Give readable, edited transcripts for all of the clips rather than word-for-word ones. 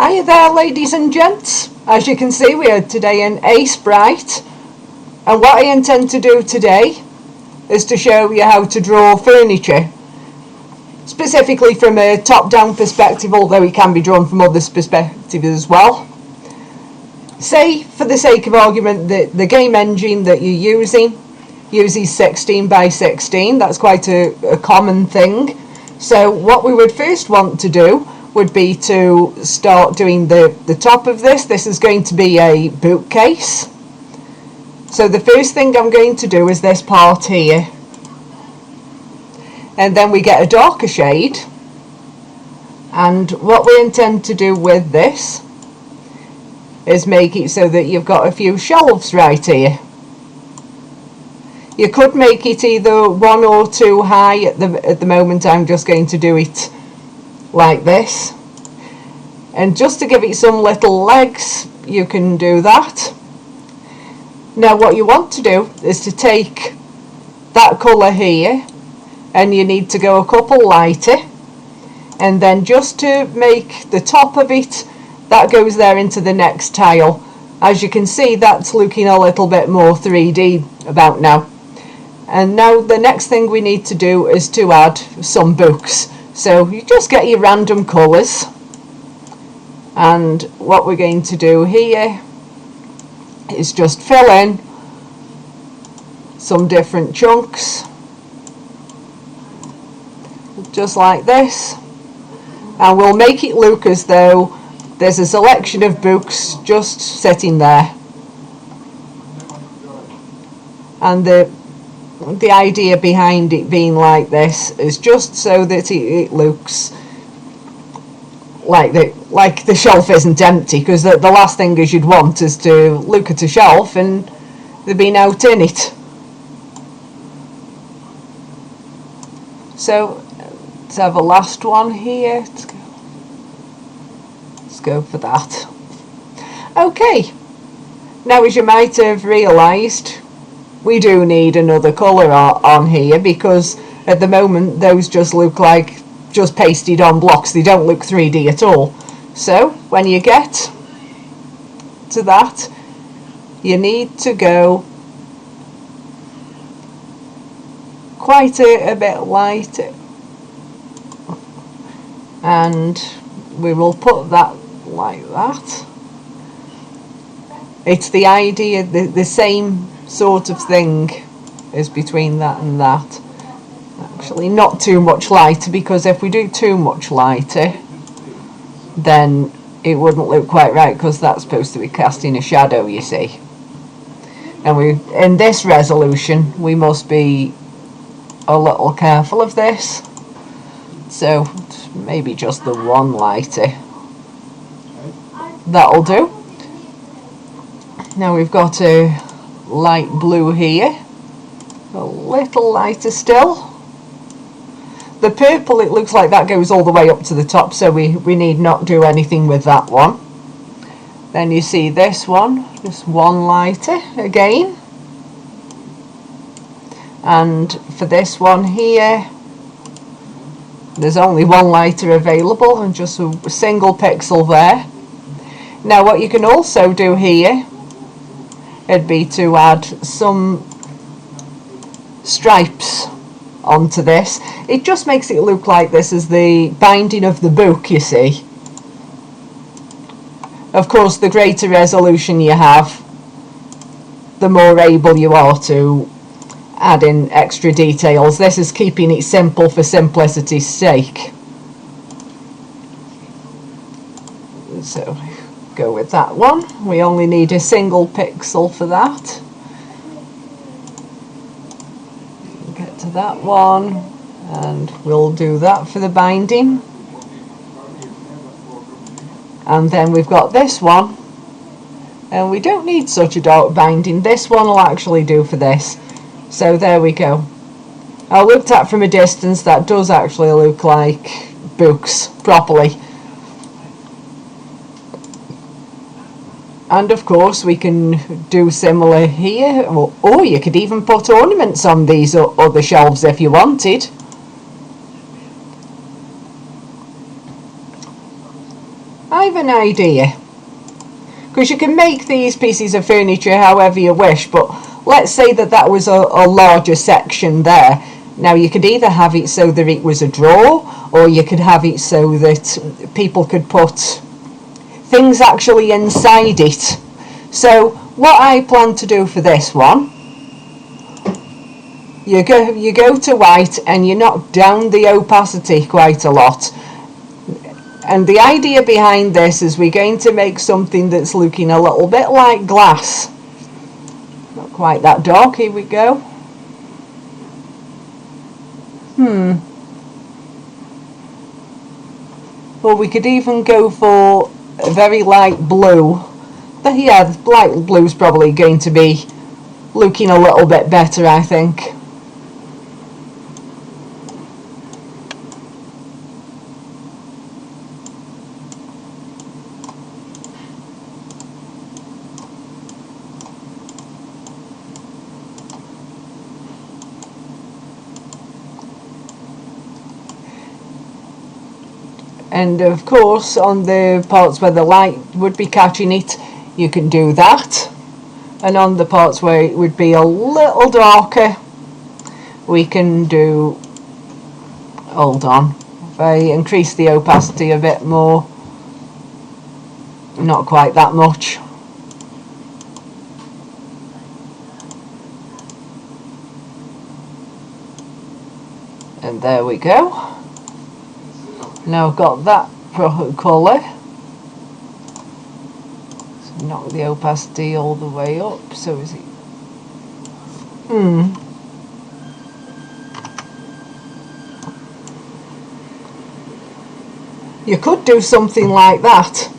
Hiya there, ladies and gents. As you can see, we are today in Ace Bright, and what I intend to do today is to show you how to draw furniture, specifically from a top-down perspective, although it can be drawn from other perspectives as well. Say, for the sake of argument, that the game engine that you're using uses 16 by 16. That's quite a common thing. So what we would first want to do would be to start doing the top of this. This is going to be a bookcase. So the first thing I'm going to do is this part here. And then we get a darker shade. And what we intend to do with this is make it so that you've got a few shelves right here. You could make it either 1 or 2 high. At the moment I'm just going to do it like this, and just to give it some little legs you can do that. Now what you want to do is to take that colour here, and you need to go a couple lighter, and then just to make the top of it, that goes there into the next tile. As you can see, that's looking a little bit more 3D about now. And now the next thing we need to do is to add some books. So you just get your random colours, and what we're going to do here is just fill in some different chunks, just like this, and we'll make it look as though there's a selection of books just sitting there. And the idea behind it being like this is just so that it looks like the shelf isn't empty, because the last thing as you'd want is to look at a shelf and there be no out in it. So let's have a last one here. Let's go for that. Okay, now as you might have realised, we do need another colour on here, because at the moment those just look like just pasted on blocks. They don't look 3D at all. So when you get to that, you need to go quite a bit lighter, and we will put that like that. It's the idea, the same sort of thing is between that and that. Actually not too much lighter, because if we do too much lighter then it wouldn't look quite right, because that's supposed to be casting a shadow, you see. And in this resolution we must be a little careful of this, so maybe just the one lighter, that'll do. Now we've got a light blue here, a little lighter still. The purple, it looks like that goes all the way up to the top, so we need not do anything with that one. Then you see this one, just one lighter again. And for this one here, there's only one lighter available, and just a single pixel there. Now what you can also do here, it'd be to add some stripes onto this. It just makes it look like this is the binding of the book, you see. Of course, the greater resolution you have, the more able you are to add in extra details. This is keeping it simple for simplicity's sake. So go with that one. We only need a single pixel for that. Get to that one, and we'll do that for the binding. And then we've got this one, and we don't need such a dark binding. This one will actually do for this. So there we go. I looked at from a distance, that does actually look like books properly. And of course we can do similar here, or you could even put ornaments on these other shelves if you wanted. I have an idea. Because you can make these pieces of furniture however you wish, but let's say that was a larger section there. Now you could either have it so that it was a drawer, or you could have it so that people could put things actually inside it. So what I plan to do for this one, you go to white and you knock down the opacity quite a lot. And the idea behind this is we're going to make something that's looking a little bit like glass. Not quite that dark, here we go. Well, we could even go for a very light blue. But yeah, light blue's probably going to be looking a little bit better, I think. And of course, on the parts where the light would be catching it, you can do that. And on the parts where it would be a little darker, we can do, hold on, if I increase the opacity a bit more, not quite that much. And there we go. Now I've got that colour. So knock the opacity all the way up. So is it? You could do something like that.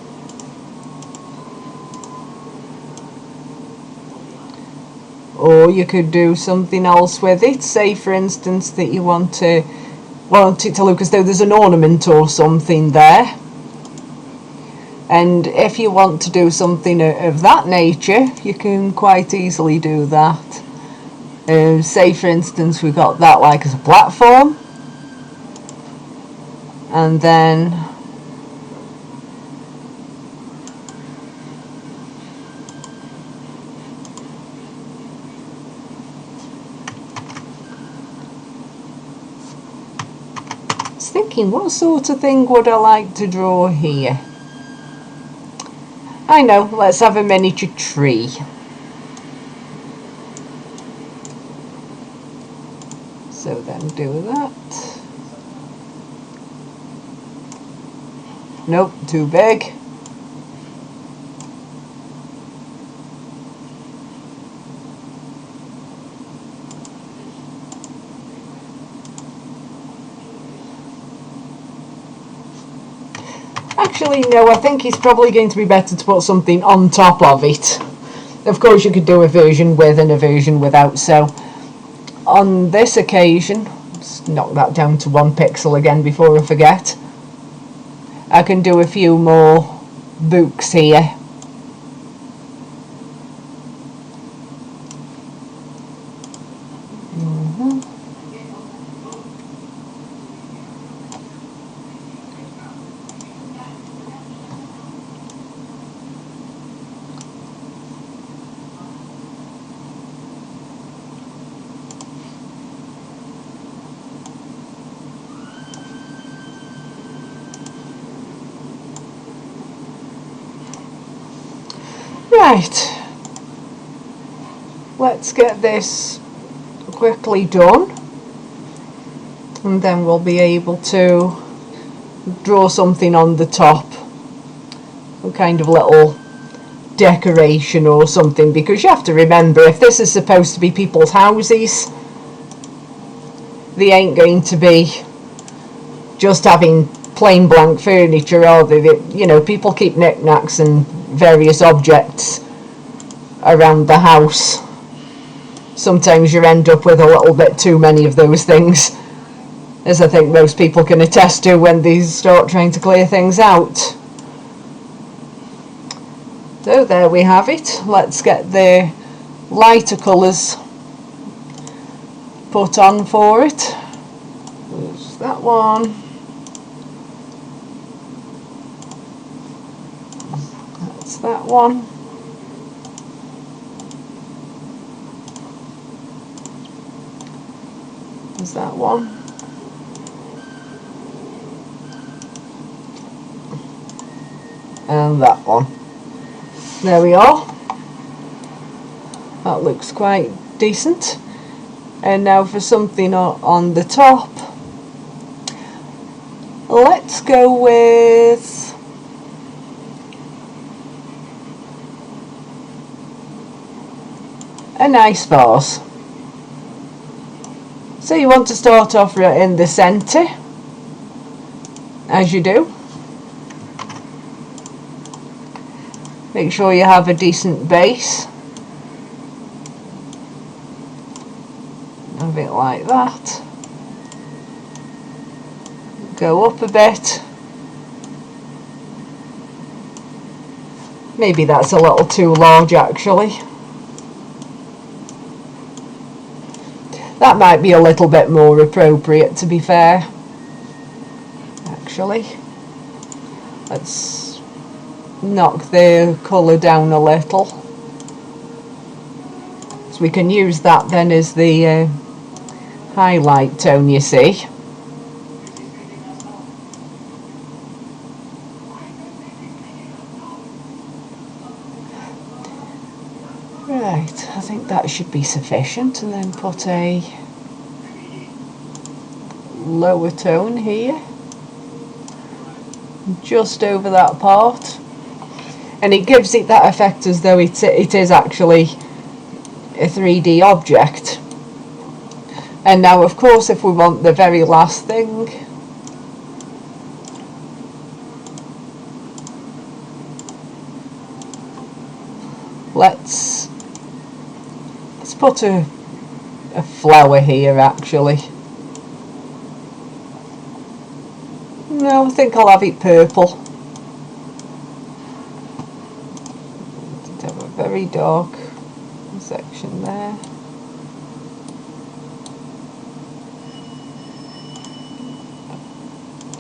Or you could do something else with it. Say for instance that you want it to look as though there's an ornament or something there. And if you want to do something of that nature, you can quite easily do that. Say for instance we got that like as a platform, and then thinking what sort of thing would I like to draw here. I know, let's have a miniature tree. So then do that. Nope, too big. Actually, no, I think it's probably going to be better to put something on top of it. Of course, you could do a version with and a version without, so on this occasion, let's knock that down to 1 pixel again before I forget. I can do a few more books here. Right, let's get this quickly done, and then we'll be able to draw something on the top, a kind of little decoration or something, because you have to remember, if this is supposed to be people's houses, they ain't going to be just having plain blank furniture, are they? You know, people keep knickknacks and various objects around the house. Sometimes you end up with a little bit too many of those things, as I think most people can attest to when they start trying to clear things out. So there we have it. Let's get the lighter colours put on for it. There's that one. That's that one. There's that one. And that one. There we are. That looks quite decent. And now for something on the top. Let's go with a nice vase. So you want to start off right in the centre, as you do. Make sure you have a decent base. Have it like that. Go up a bit. Maybe that's a little too large actually. That might be a little bit more appropriate, to be fair. Actually, let's knock the colour down a little. So we can use that then as the highlight tone, you see. Right, I think that should be sufficient, and then put a lower tone here, just over that part, and it gives it that effect as though it is actually a 3D object. And now of course if we want the very last thing, let's put a flower here actually. No, I think I'll have it purple. Have a very dark section there.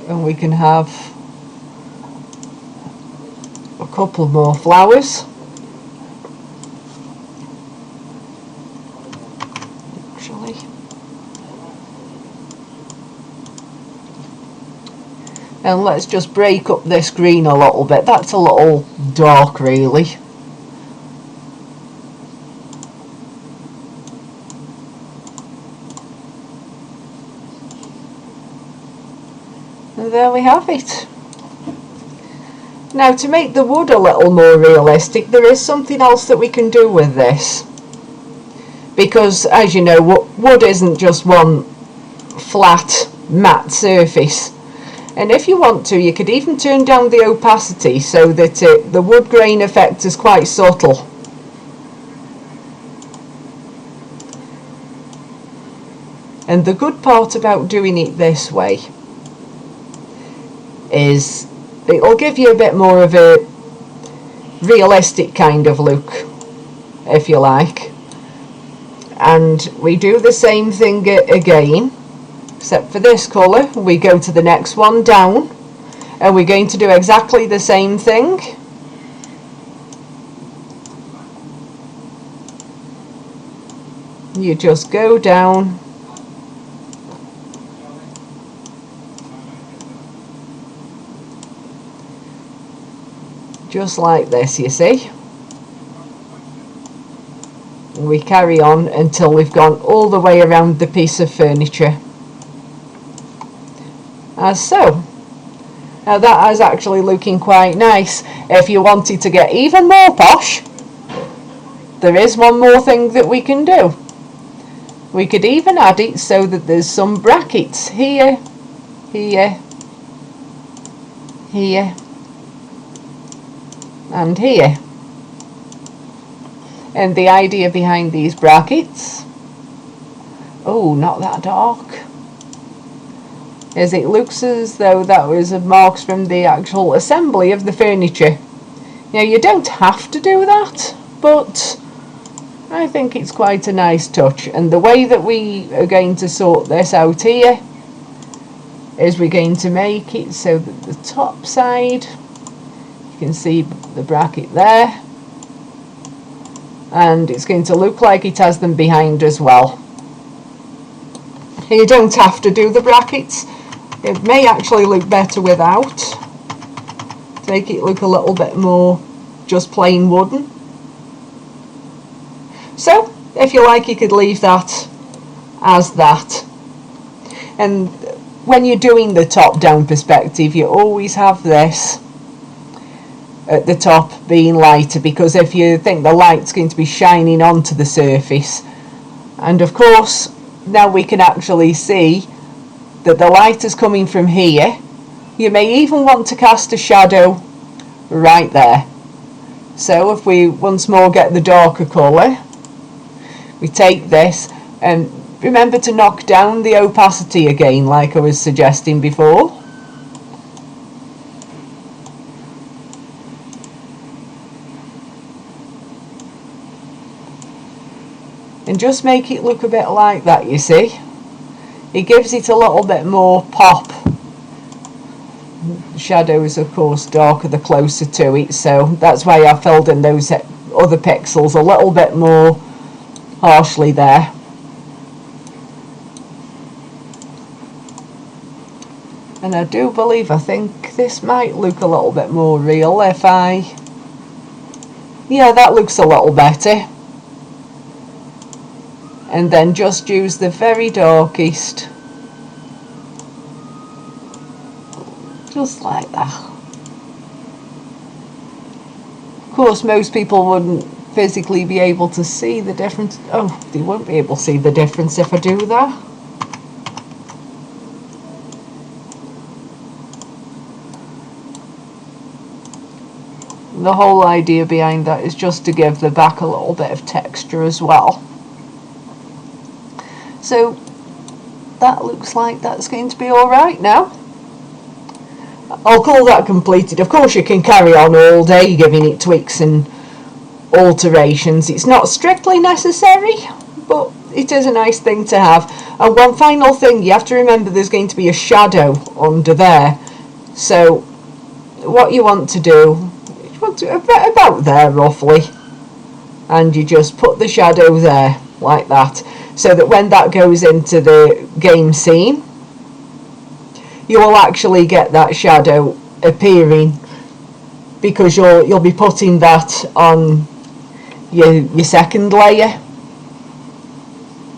And we can have a couple more flowers. Actually. And let's just break up this green a little bit. That's a little dark really. And there we have it. Now to make the wood a little more realistic, there is something else that we can do with this. Because as you know, wood isn't just one flat matte surface. And if you want to, you could even turn down the opacity so that the wood grain effect is quite subtle. And the good part about doing it this way is it'll give you a bit more of a realistic kind of look, if you like. And we do the same thing again, except for this colour. We go to the next one down, and we're going to do exactly the same thing. You just go down just like this, you see. We carry on until we've gone all the way around the piece of furniture, as so. Now that is actually looking quite nice. If you wanted to get even more posh, there is one more thing that we can do. We could even add it so that there's some brackets here, here, here, and here. And the idea behind these brackets, oh, not that dark, is it looks as though that was marks from the actual assembly of the furniture. Now you don't have to do that, but I think it's quite a nice touch. And the way that we are going to sort this out here is we're going to make it so that the top side, You can see the bracket there, and it's going to look like it has them behind as well. You don't have to do the brackets. It may actually look better without. Make it look a little bit more just plain wooden. So if you like, you could leave that as that. And when you're doing the top down perspective, you always have this at the top being lighter, because if you think the light's going to be shining onto the surface, and of course now we can actually see that the light is coming from here. You may even want to cast a shadow right there. So if we once more get the darker colour, we take this, and remember to knock down the opacity again like I was suggesting before. And just make it look a bit like that, you see. It gives it a little bit more pop. The shadow is of course darker the closer to it, so that's why I filled in those other pixels a little bit more harshly there. And I do believe, I think this might look a little bit more real if yeah, that looks a little better. And then just use the very darkest, just like that. Of course most people wouldn't physically be able to see the difference. Oh, they won't be able to see the difference if I do that. The whole idea behind that is just to give the back a little bit of texture as well. So that looks like that's going to be alright now. I'll call that completed. Of course you can carry on all day giving it tweaks and alterations. It's not strictly necessary, but it is a nice thing to have. And one final thing, you have to remember there's going to be a shadow under there. So what you want to do, about there roughly, and you just put the shadow there like that, so that when that goes into the game scene, you will actually get that shadow appearing, because you'll be putting that on your second layer,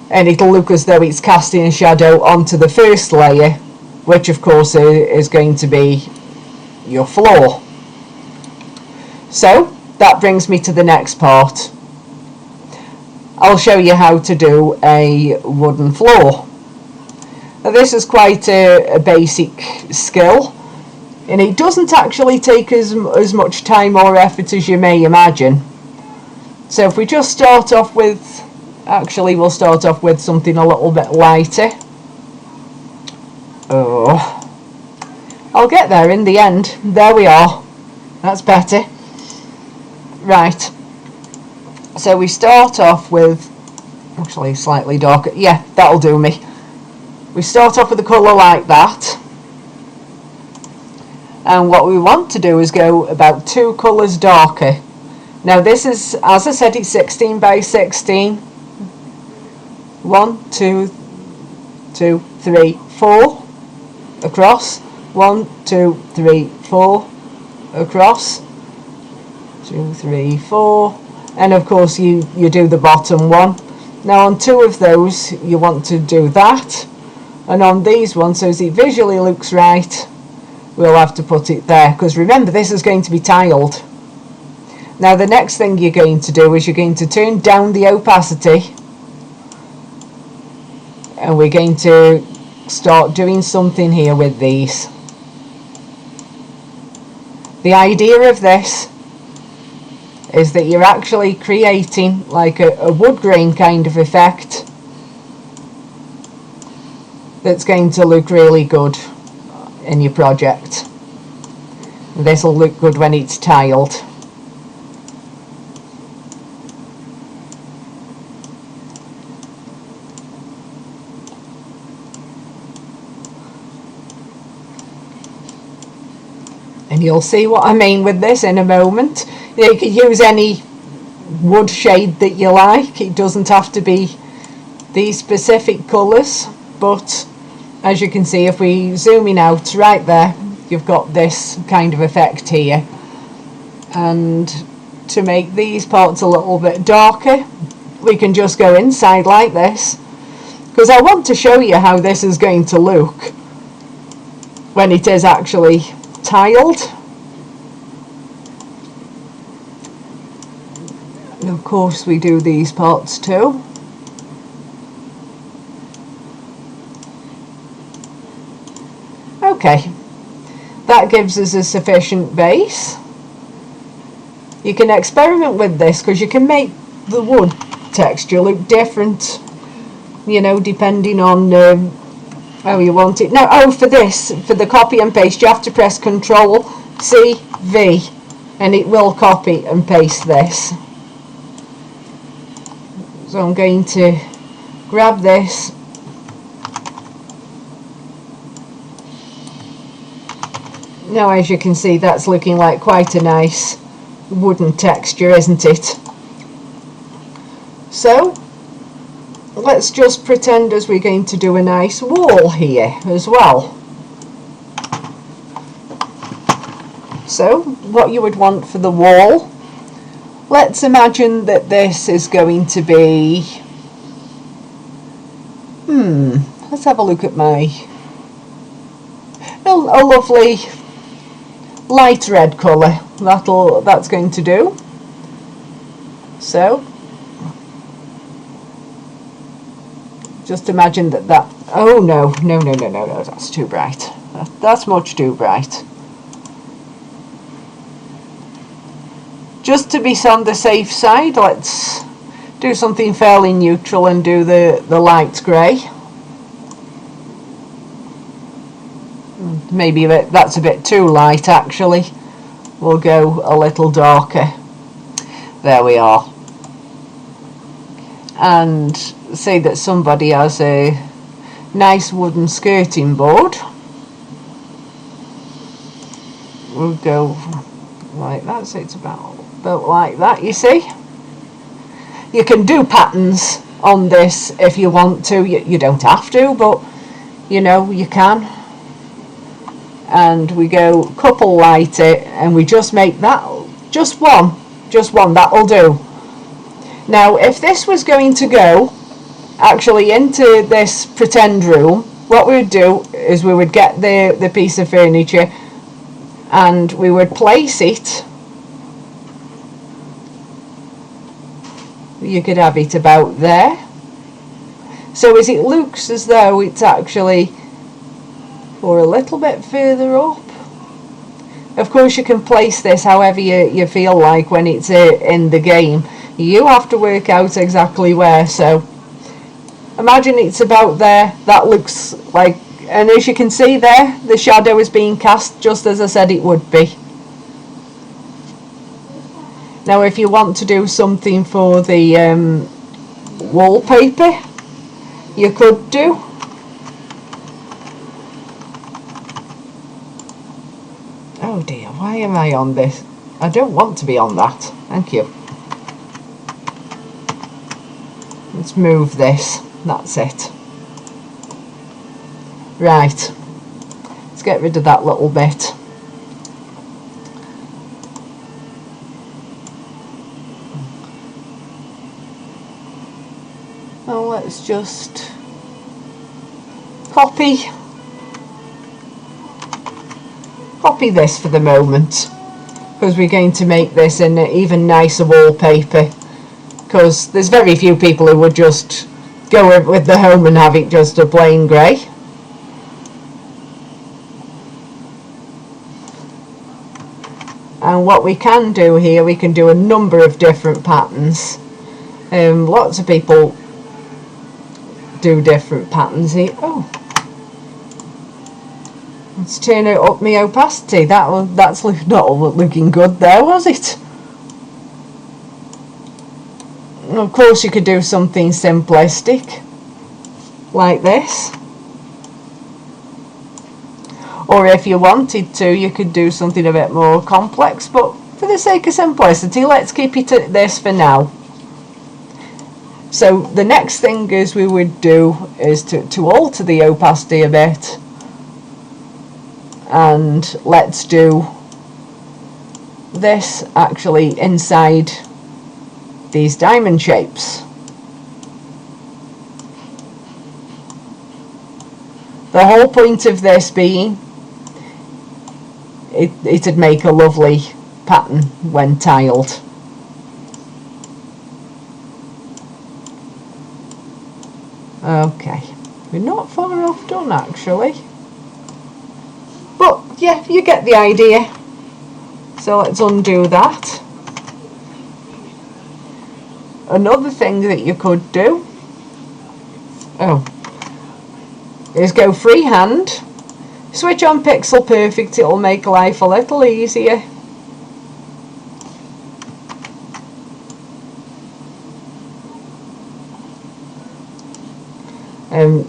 and it'll look as though it's casting a shadow onto the first layer, which of course is going to be your floor. So that brings me to the next part. I'll show you how to do a wooden floor. Now this is quite a basic skill, and it doesn't actually take as much time or effort as you may imagine. So if we just start off with, actually we'll start off with something a little bit lighter. Oh, I'll get there in the end. There we are. That's better. Right, so we start off with, actually slightly darker, yeah, that'll do me. We start off with a colour like that, and what we want to do is go about 2 colours darker. Now this is, as I said, it's 16 by 16. 1, 2, 2, 3, 4 across. 1, 2, 3, 4 across. 2, 3, 4, and of course you do the bottom one. Now on 2 of those you want to do that, and on these ones, so as it visually looks right, we'll have to put it there, because remember this is going to be tiled. Now the next thing you're going to do is you're going to turn down the opacity, and we're going to start doing something here with these. The idea of this is that you're actually creating like a wood grain kind of effect that's going to look really good in your project. This will look good when it's tiled. And You'll see what I mean with this in a moment. You can use any wood shade that you like. It doesn't have to be these specific colours, but as you can see, if we zoom in out right there, you've got this kind of effect here. And to make these parts a little bit darker, we can just go inside like this, because I want to show you how this is going to look when it is actually tiled. And of course we do these parts too. Okay, that gives us a sufficient base. You can experiment with this because you can make the wood texture look different, you know, depending on how you want it. Now, oh, for this, for the copy and paste, you have to press Control C V and it will copy and paste this. So I'm going to grab this . Now, as you can see, that's looking like quite a nice wooden texture, isn't it? So let's just pretend as we're going to do a nice wall here as well. So what you would want for the wall, let's imagine that this is going to be, let's have a look at my, a lovely light red colour. That's going to do. So just imagine that oh no, that's too bright. That's much too bright. Just to be on the safe side, let's do something fairly neutral and do the light grey. Maybe that's a bit too light actually. We'll go a little darker. There we are. And say that somebody has a nice wooden skirting board. We'll go like that, so it's about built like that, you see. You can do patterns on this if you want to. You don't have to, but you know, you can. And we go couple light it, and we just make that just one, that'll do. Now if this was going to go actually into this pretend room, what we would do is we would get the piece of furniture and we would place it. You could have it about there, so as it looks as though it's actually, or a little bit further up. Of course you can place this however you feel like when it's in the game. You have to work out exactly where, so imagine it's about there. That looks like, and as you can see there, the shadow is being cast just as I said it would be. Now if you want to do something for the wallpaper, you could do. Oh dear, why am I on this? I don't want to be on that. Thank you. Let's move this. That's it. Right. Let's get rid of that little bit. Well, let's just copy this for the moment, because we're going to make this an even nicer wallpaper, because there's very few people who would just go with the home and have it just a plain grey. And what we can do here, we can do a number of different patterns. Lots of people do different patterns here. Oh, let's turn it up my opacity. That's not looking good there, was it? Of course you could do something simplistic like this, Or if you wanted to, you could do something a bit more complex, but for the sake of simplicity, let's keep it at this for now. So the next thing is we would do is to alter the opacity a bit, and let's do this actually inside these diamond shapes. The whole point of this being it'd make a lovely pattern when tiled. Okay, we're not far off done actually, but yeah, you get the idea. So let's undo that. Another thing that you could do is go freehand, switch on Pixel Perfect, it'll make life a little easier.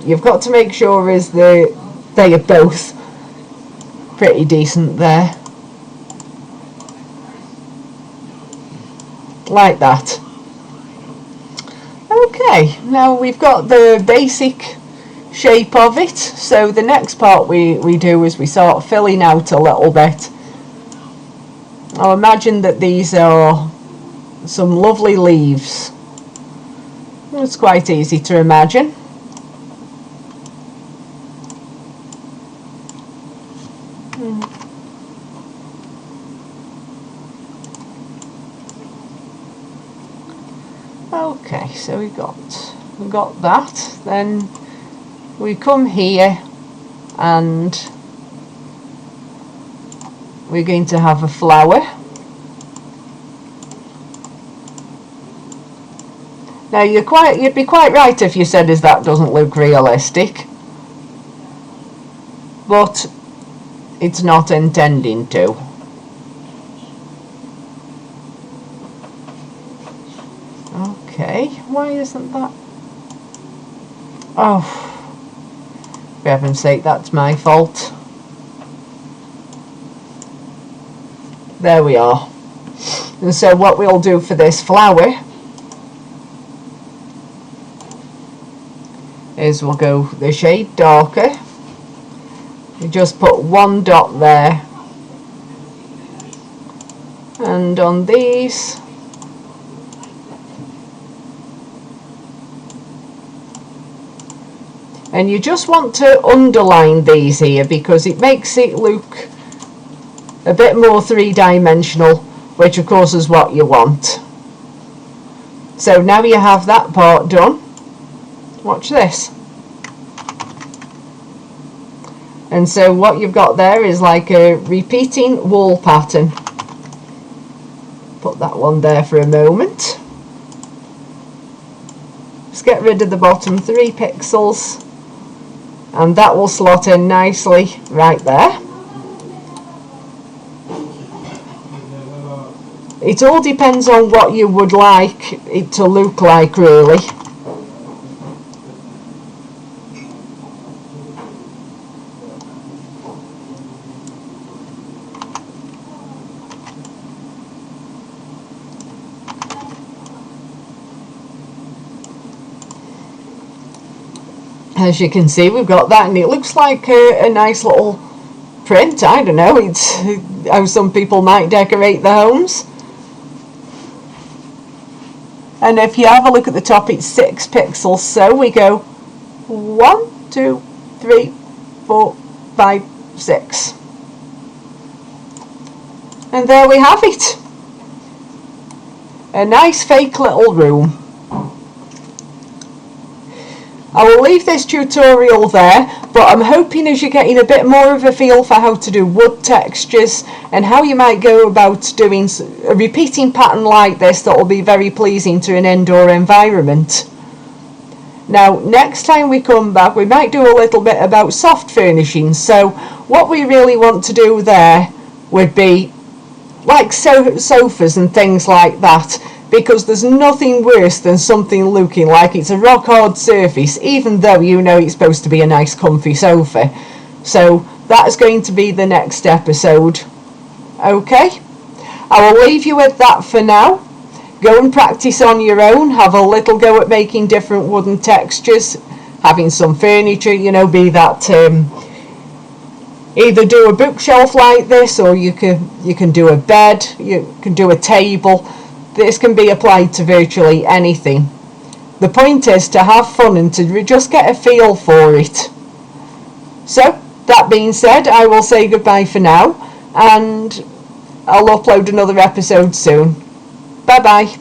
You've got to make sure they are both pretty decent there, like that. Okay, now we've got the basic shape of it, so the next part we do is we start filling out a little bit. I'll imagine that these are some lovely leaves. It's quite easy to imagine. Okay, so we got that. Then we come here and we're going to have a flower. Now you'd be quite right if you said that doesn't look realistic, but it's not intending to. Okay, why isn't that? Oh, for heaven's sake, that's my fault. There we are. And so what we'll do for this flower is we'll go the shade darker. You just put one dot there, and on these and you just want to underline these here because it makes it look a bit more three-dimensional, which of course is what you want. So now you have that part done. Watch this. And so what you've got there is like a repeating wall pattern. Put that one there for a moment. Just get rid of the bottom 3 pixels. And that will slot in nicely right there. It all depends on what you would like it to look like, really. As you can see, we've got that, and it looks like a nice little print. I don't know, it's how some people might decorate their homes. And if you have a look at the top, it's 6 pixels. So we go 1, 2, 3, 4, 5, 6. And there we have it. A nice fake little room. I will leave this tutorial there, but I'm hoping as you're getting a bit more of a feel for how to do wood textures and how you might go about doing a repeating pattern like this that will be very pleasing to an indoor environment. Now, next time we come back, we might do a little bit about soft furnishings. So what we really want to do there would be like sofas and things like that, because there's nothing worse than something looking like it's a rock hard surface, even though you know it's supposed to be a nice comfy sofa. So that's going to be the next episode. Okay, I will leave you with that for now. Go and practice on your own. Have a little go at making different wooden textures, having some furniture, be that either do a bookshelf like this, or you can do a bed, you can do a table. This can be applied to virtually anything. The point is to have fun and to just get a feel for it. So, that being said, I will say goodbye for now, and I'll upload another episode soon. Bye bye.